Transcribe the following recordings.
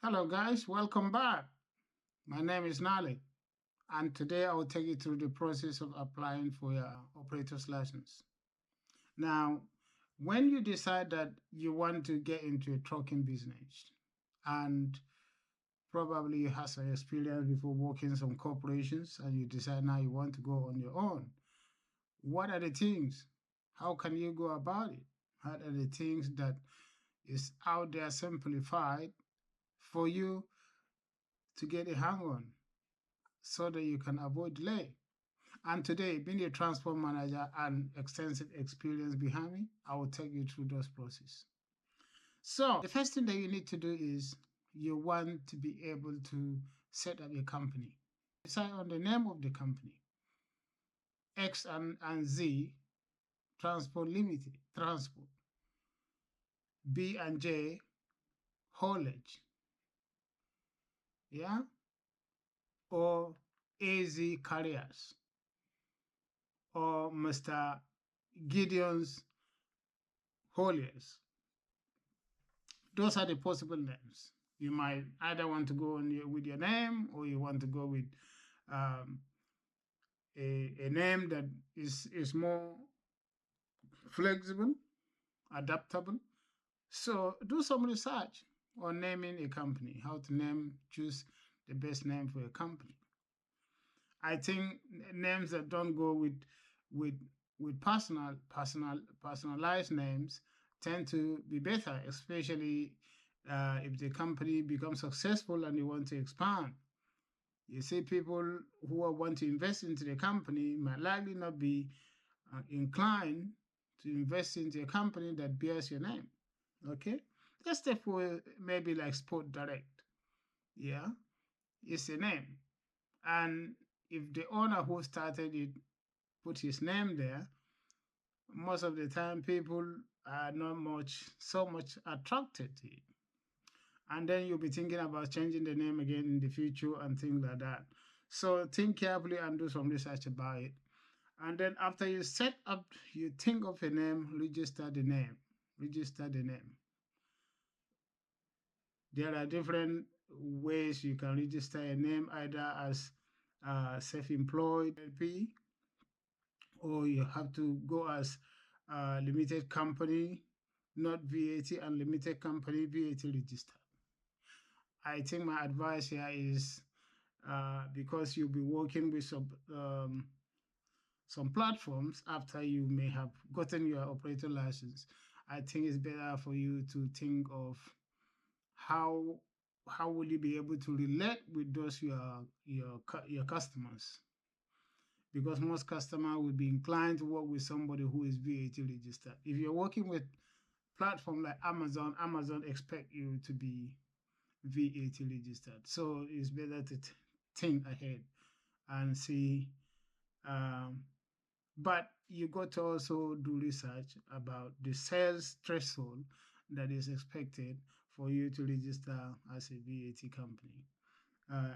Hello, guys. Welcome back. My name is Nali, and today I will take you through the process of applying for your operator's license. Now, when you decide that you want to get into a trucking business, and probably you have some experience before working some corporations, and you decide now you want to go on your own, what are the things? How can you go about it? What are the things that is out there simplified for you to get a hang on, so that you can avoid delay? And today, being a transport manager and extensive experience behind me, I will take you through those processes. So the first thing that you need to do is you want to be able to set up a company. Decide on the name of the company. X and Z Transport Limited, Transport. B and J Haulage. Yeah? Or AZ Carriers. Or Mr. Gideon's Hauliers. Those are the possible names. You might either want to go with your name, or you want to go with um, a name that is more flexible, adaptable. So do some research on naming a company, how to choose the best name for a company. I think names that don't go with with personalized names tend to be better, especially if the company becomes successful and you want to expand. You see, people who want to invest into the company might likely not be inclined to invest into a company that bears your name. Okay, let's take for maybe like Sport Direct. Yeah, it's a name, and if the owner who started it put his name there, most of the time people are not so much attracted to it. And then you'll be thinking about changing the name again in the future and things like that. So think carefully and do some research about it. And then after you set up, you think of a name, register the name. Register the name. There are different ways you can register a name, either as self-employed LP, or you have to go as limited company, not VAT, and limited company, VAT registered. I think my advice here is because you'll be working with some platforms after you may have gotten your operator license. I think it's better for you to think of how will you be able to relate with those your customers, because most customers will be inclined to work with somebody who is VAT registered. If you're working with platform like Amazon, Amazon expect you to be VAT registered. So it's better to think ahead and see. Um, but you got to also do research about the sales threshold that is expected for you to register as a VAT company.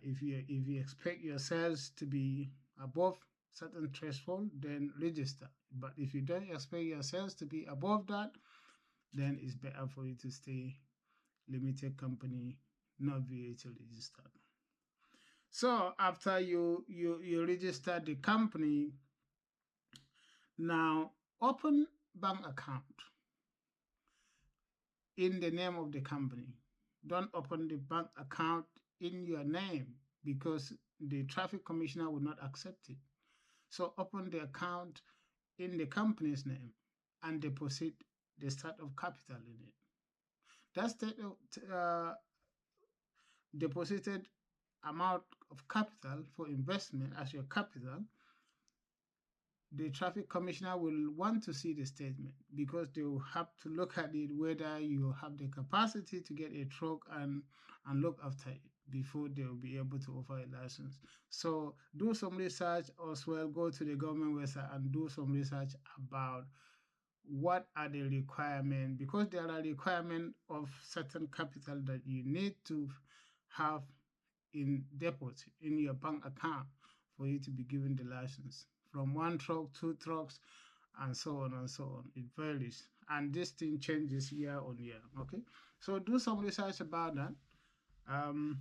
If you expect your sales to be above certain threshold, then register. But if you don't expect your sales to be above that, then it's better for you to stay limited company, not VAT registered. So after you register the company, now open bank account in the name of the company. Don't open the bank account in your name, because the traffic commissioner will not accept it. So open the account in the company's name and deposit the start of capital in it. That's the deposited amount of capital for investment as your capital. The traffic commissioner will want to see the statement, because they will have to look at it whether you have the capacity to get a truck and look after it before they will be able to offer a license. So do some research as well. Go to the government website and do some research about what are the requirements, because there are requirements of certain capital that you need to have in deposit in your bank account for you to be given the license. From one truck, two trucks, and so on and so on. It varies, and this thing changes year on year. Okay, so do some research about that, Um,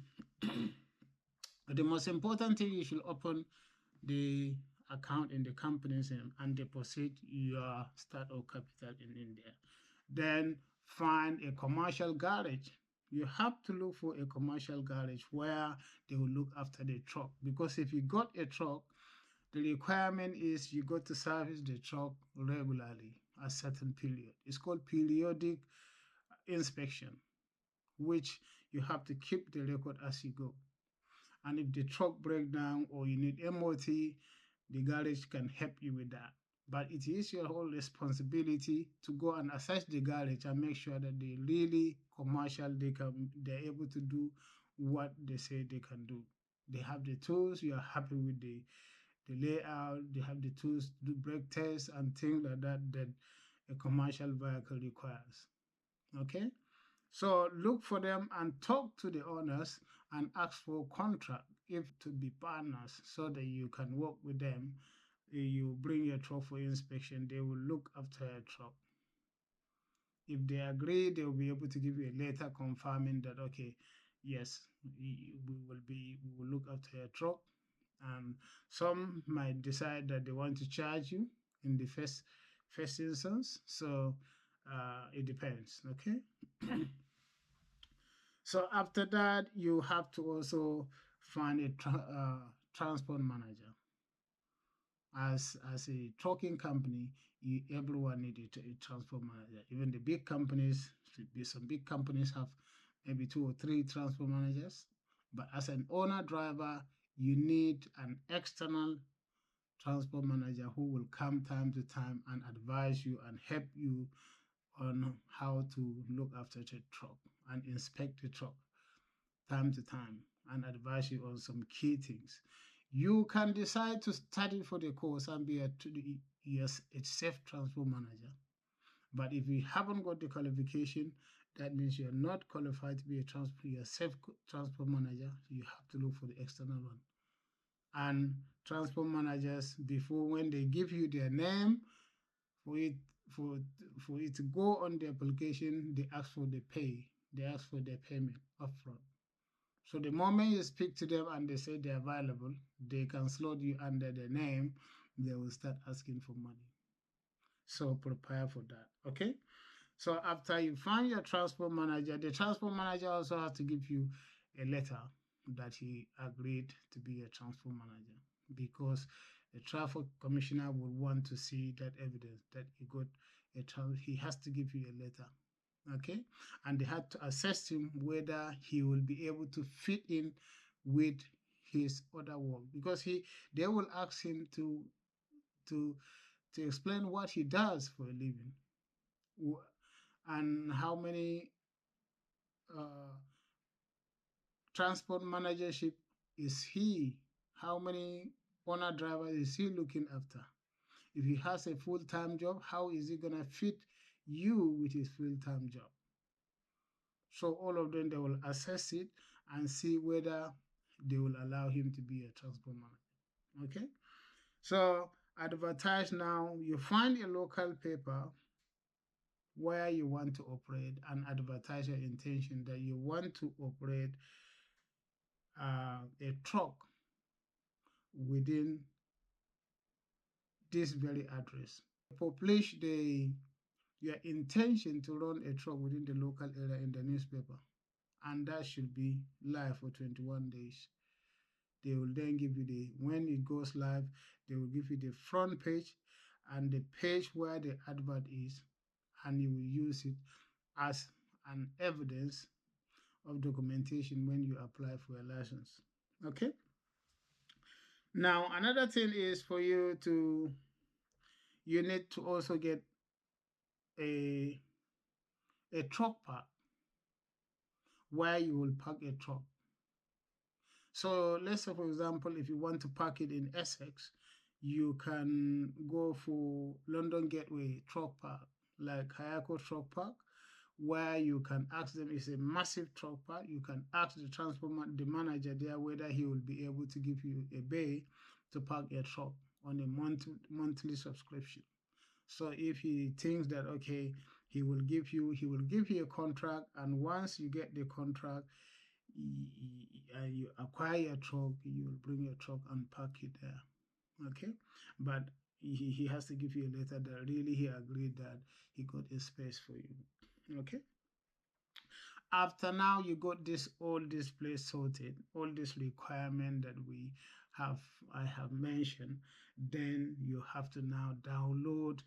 the most important thing, you should open the account in the company's name and deposit your startup capital in India. Then find a commercial garage. You have to look for a commercial garage where they will look after the truck, because if you got a truck, the requirement is you got to service the truck regularly a certain period. It's called periodic inspection, which you have to keep the record as you go. And if the truck break down or you need MOT, the garage can help you with that. But it is your whole responsibility to go and assess the garage and make sure that they really commercial, they're able to do what they say they can do. They have the tools, you are happy with the layout, they have the tools to do brake tests and things like that that a commercial vehicle requires. Okay? So look for them and talk to the owners and ask for a contract if to be partners so that you can work with them. You bring your truck for inspection, they will look after your truck. If they agree, they will be able to give you a letter confirming that okay, yes, we will look after your truck. And some might decide that they want to charge you in the first instance. So it depends. Okay. So after that, you have to also find a transport manager. As a trucking company, everyone need a transport manager. Even the big companies, some big companies have maybe 2 or 3 transport managers. But as an owner driver, you need an external transport manager who will come time to time and advise you and help you on how to look after the truck and inspect the truck time to time and advise you on some key things. You can decide to study for the course and be a safe transport manager. But if you haven't got the qualification, that means you're not qualified to be a safe transport manager. You have to look for the external one. And transport managers, before when they give you their name, for it for for it to go on the application, they ask for the pay. They ask for their payment upfront. So the moment you speak to them and they say they're available, they can slot you under their name, they will start asking for money. So prepare for that. Okay. So after you find your transport manager, the transport manager also has to give you a letter that he agreed to be a transport manager, because the traffic commissioner would want to see that evidence that he got he has to give you a letter. Okay. And they had to assess him whether he will be able to fit in with his other work, because they will ask him to to explain what he does for a living and how many uh, transport managership is he, how many owner drivers is he looking after. If he has a full-time job, how is he going to fit you with his full-time job? So all of them, they will assess it and see whether they will allow him to be a transport manager. Okay. So advertise now. You find a local paper where you want to operate and advertise your intention that you want to operate a truck within this very address. Publish your intention to run a truck within the local area in the newspaper, and that should be live for 21 days. They will then give you when it goes live, they will give you the front page and the page where the advert is, and you will use it as an evidence of documentation when you apply for a license. Okay. Now, another thing is for you need to also get a truck park where you will park a truck. So let's say, for example, if you want to park it in Essex, you can go for London Gateway Truck Park, like Hayako Truck Park, where you can ask them. It's a massive truck park. You can ask the manager there whether he will be able to give you a bay to park a truck on a monthly subscription. So if he thinks that okay, he will give you a contract, and once you get the contract, you acquire your truck, you will bring your truck and park it there. Okay, but he has to give you a letter that really he agreed that he got a space for you. Okay, after now you got this place sorted, all this requirement that I have mentioned, then you have to now download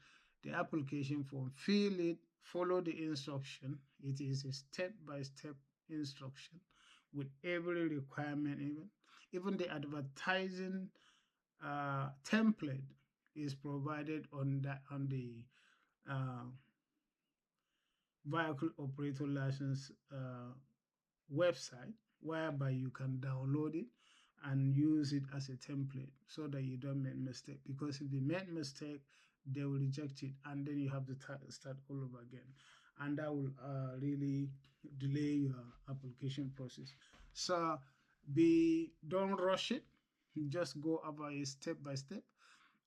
the application form, fill it, follow the instruction. It is a step-by-step instruction with every requirement. Even the advertising template is provided on the uh, vehicle operator license website, whereby you can download it and use it as a template so that you don't make mistake, because if they make mistake they will reject it and then you have to start all over again, and that will really delay your application process. So don't rush it, just go about it step by step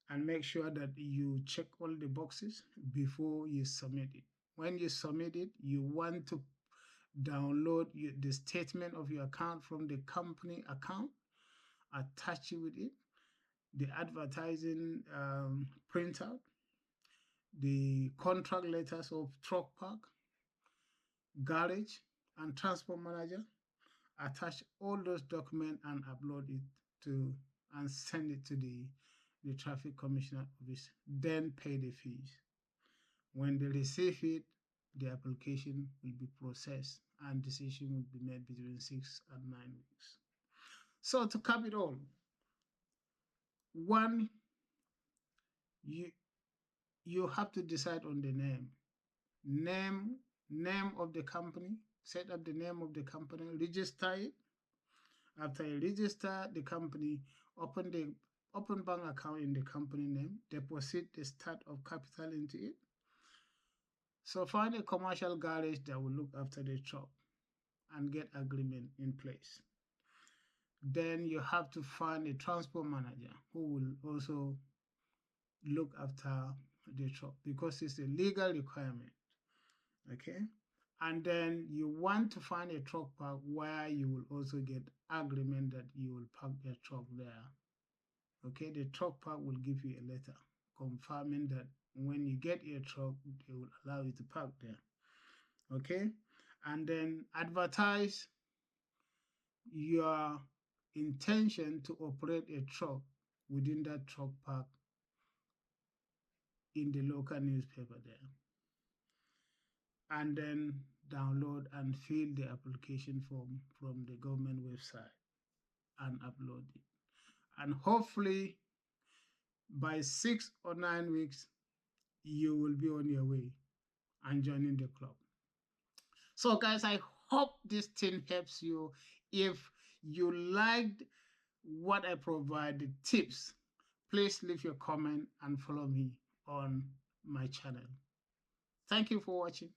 and make sure that you check all the boxes before you submit it. When you submit it, you want to download the statement of your account from the company account, attach it with it, the advertising printout, the contract letters of truck park, garage, and transport manager. Attach all those documents and upload it to and send it to the traffic commissioner office. Then pay the fees. When they receive it, the application will be processed and decision will be made between 6 and 9 weeks. So to cap it all, one, you have to decide on the name of the company, set up the name of the company, register it. After you register the company, open bank account in the company name, deposit the start of capital into it. So find a commercial garage that will look after the truck and get agreement in place. Then you have to find a transport manager who will also look after the truck, because it's a legal requirement. Okay, and then you want to find a truck park where you will also get agreement that you will park your truck there. Okay, the truck park will give you a letter confirming that when you get your truck, they will allow you to park there. Okay, and then advertise your intention to operate a truck within that truck park in the local newspaper there, and then download and fill the application form from the government website and upload it. And hopefully by 6 or 9 weeks, you will be on your way and joining the club. So guys, I hope this thing helps you. If you liked what I provided tips, please leave your comment and follow me on my channel. Thank you for watching.